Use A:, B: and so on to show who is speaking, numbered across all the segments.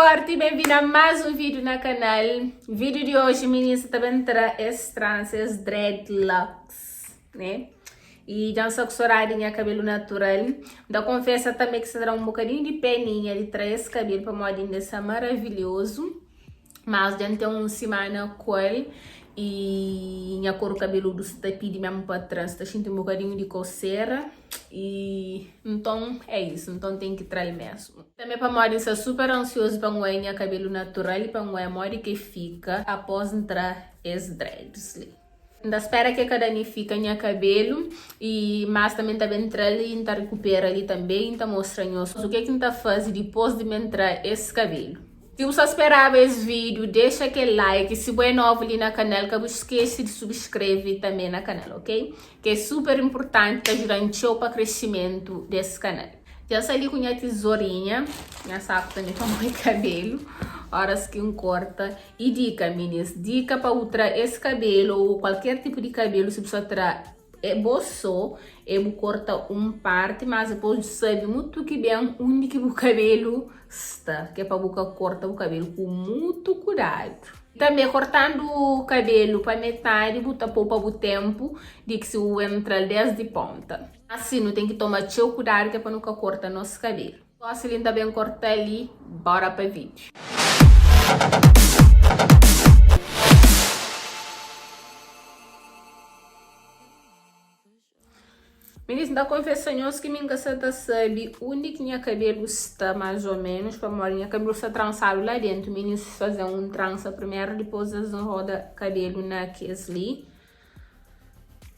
A: forte e bem-vindo a mais um vídeo no canal. O vídeo de hoje, meninas, também terá esse trans, esse dreadlocks, né? E já só que cabelo natural. Da confessa também que será um bocadinho de peninha de trazer esse cabelo para modinha dessa maravilhoso. Mas já tem uma semana com ele. E minha cor cabeludo está pedindo mesmo para trás, está sentindo um bocadinho de coceira. E então é isso, então tem que trazer mesmo. Também para moda, estou super ansioso para minha cabelo natural e para minha moda que fica após entrar esse dreads. Ainda espera que cada dia fica minha cabelo e mas também está bem entrar ali e recupera ali também, está mostrando o que está fazendo depois de entrar esse cabelo. Se você esperava esse vídeo, deixa aquele like. Se você é novo ali no canal, que não esqueça de subscrever também no canal, ok? Que é super importante para ajudar para o crescimento desse canal. Já saí com minha tesourinha, minha saco também para o meu cabelo. Horas que corta. E dica, meninas, dica para outra esse cabelo ou qualquer tipo de cabelo, se você terá bolso, eu corta parte, mas depois sabe muito que bem onde que o cabelo está, que é para boca corta o cabelo com muito cuidado. Também cortando o cabelo para metade, botar pouco o tempo de que se o entra desde ponta. Assim, não tem que tomar seu cuidado que é para nunca cortar nosso cabelo. Assim, também cortar ali, bora para vídeo. Meninas, da confessões que me encanta sabe onde que minha cabelo está mais ou menos, para morar minha cabelo está trançado lá dentro. Meninas, fazer um trança primeiro, depois roda cabelo naquele.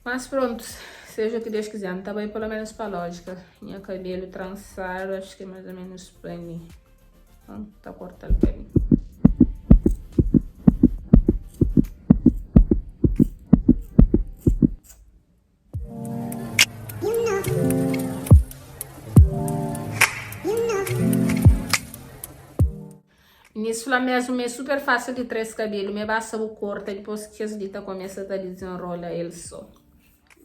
A: Mas pronto, seja o que Deus quiser, não tá bem pelo menos para lógica. Minha cabelo trançado, acho que é mais ou menos para mim. Então, tá cortado para mim. Isso mesmo é super fácil de trazer cabelo, me basta o corta depois que as dita começa a desenrolar ele só.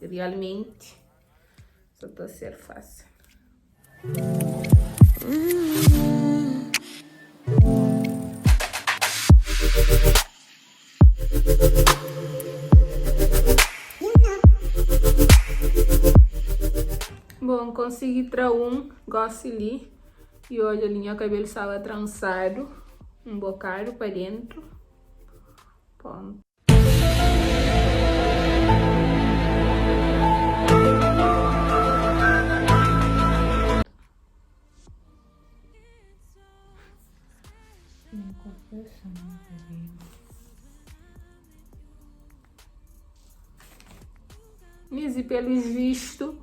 A: Realmente, só está a ser fácil. Bom, consegui trazer gosto ali e olha ali, meu cabelo estava trançado. Um bocado para dentro. Pronto. E pelos vistos,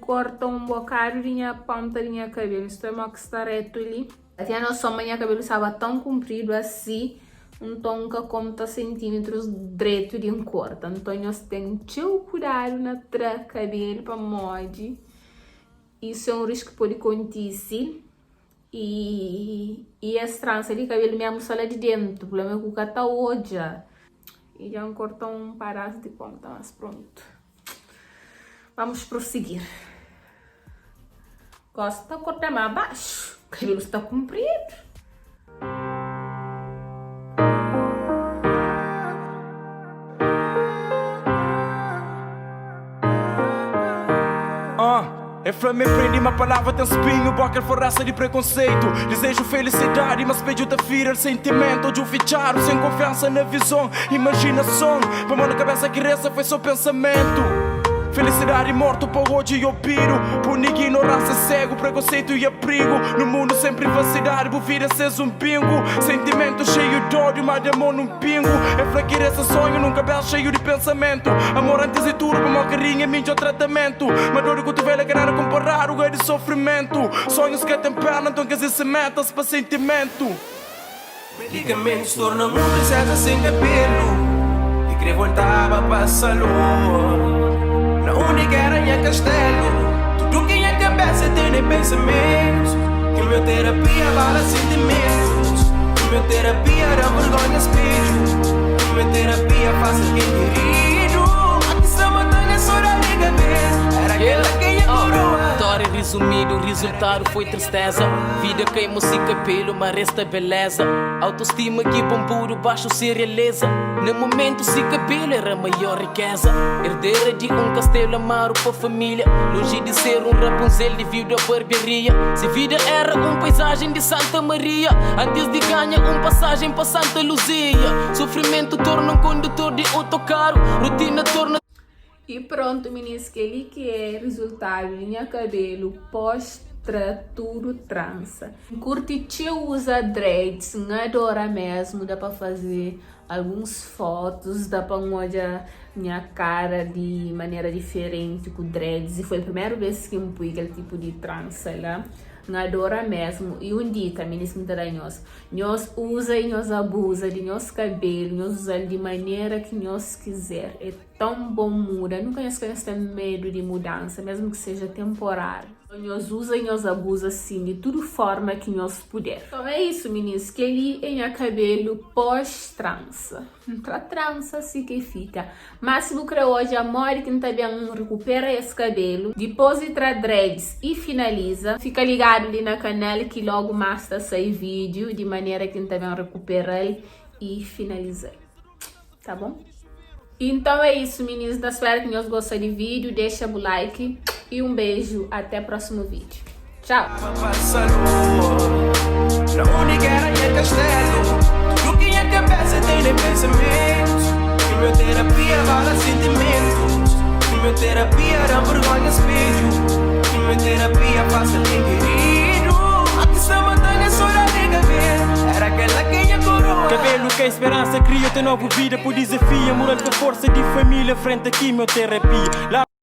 A: corta um bocado de minha ponta de minha cabelo. Estou a mostrar reto ali. Até a nossa minha cabelo estava tão comprido assim, então que conta centímetros direito de corta. Então nós temos que ter cuidado na cabelo para mod. Isso é um risco que pode acontecer. E essa trança de cabelo mesmo só lá de dentro. O problema é que o cara está hoje. E já corta um pedaço de ponta, mas pronto. Vamos prosseguir. Gosta de cortar mais abaixo. O cabelo está comprido.
B: É me prende uma palavra tem espinho, qualquer forraça de preconceito. Desejo felicidade, mas pediu da ferir sentimento. De um ficharo sem confiança na visão, imaginação. Para mão na cabeça que resta foi só pensamento. Felicidade morto para hoje eu piro. Punir ignorância, cego, preconceito e abrigo. No mundo sem privacidade, por vida ser um pingo. Sentimento cheio de ódio, mas de amor num pingo. É fraqueira esse sonho num cabelo cheio de pensamento. Amor antes de tudo, para uma carinha, minha tratamento. Mas dor de cotovelo é que nada comparar o de sofrimento. Sonhos que tem perna, então que se metas para sentimento.
C: Medicamentos tornam uma princesa sem cabelo. E querer voltar para passar lua. Na única era minha castelo. Tudo que minha cabeça tem nem pensamentos. Que meu terapia bala sentimentos. Que meu terapia dá vergonha espelho. Que meu terapia faça quem querido. Aqui só batalha só da minha cabeça. Era aquela que ia coroa.
D: Resumido, o resultado foi tristeza. Vida queimou-se cabelo, mas resta beleza. Autoestima que puro, baixo se realeza. No momento, se cabelo era a maior riqueza. Herdeira de castelo amaro para família. Longe de ser Rapunzel devido à barbearia. Se vida era paisagem de Santa Maria, antes de ganhar passagem para Santa Luzia. Sofrimento torna condutor de autocarro. Rotina torna.
A: E pronto, meninas, aquele que é resultado de minha cabelo pós-tratura trança. Curtitiu usa dreads, adora mesmo, dá para fazer algumas fotos, dá para olhar minha cara de maneira diferente com dreads. E foi a primeira vez que eu pus aquele tipo de trança lá. Adora mesmo. E dica, meninas, nós usa e nós abusa de nosso cabelo, nós usa de maneira que nós quiser. É tão bom muda. Nunca nós tem medo de mudança, mesmo que seja temporário. Nós usa e nós abusa assim de toda forma que nós puder. Então é isso, meninas, que ele é meu cabelo pós-trança. Pra trança assim que fica. Mas se lucra hoje, amor, que também recupera esse cabelo, deposita dreads e finaliza. Fica ligado ali no canal que logo mais está sair vídeo de maneira que também recupera e finaliza. Tá bom? Então é isso, meninas. Espero que vocês gostem do vídeo. Deixa o like e beijo. Até o próximo vídeo. Tchau!
C: Na única era minha castelo. Tudo que minha cabeça tem de pensamentos. Quimioterapia vale sentimentos. Quimioterapia dá vergonha espelho. Quimioterapia passa bem querido. Aqui essa montanha só dá de cabelo. Era aquela que minha coroa.
B: Cabelo que é esperança, cria-te nova vida. Por desafio, moral da força de família. Frente à quimioterapia.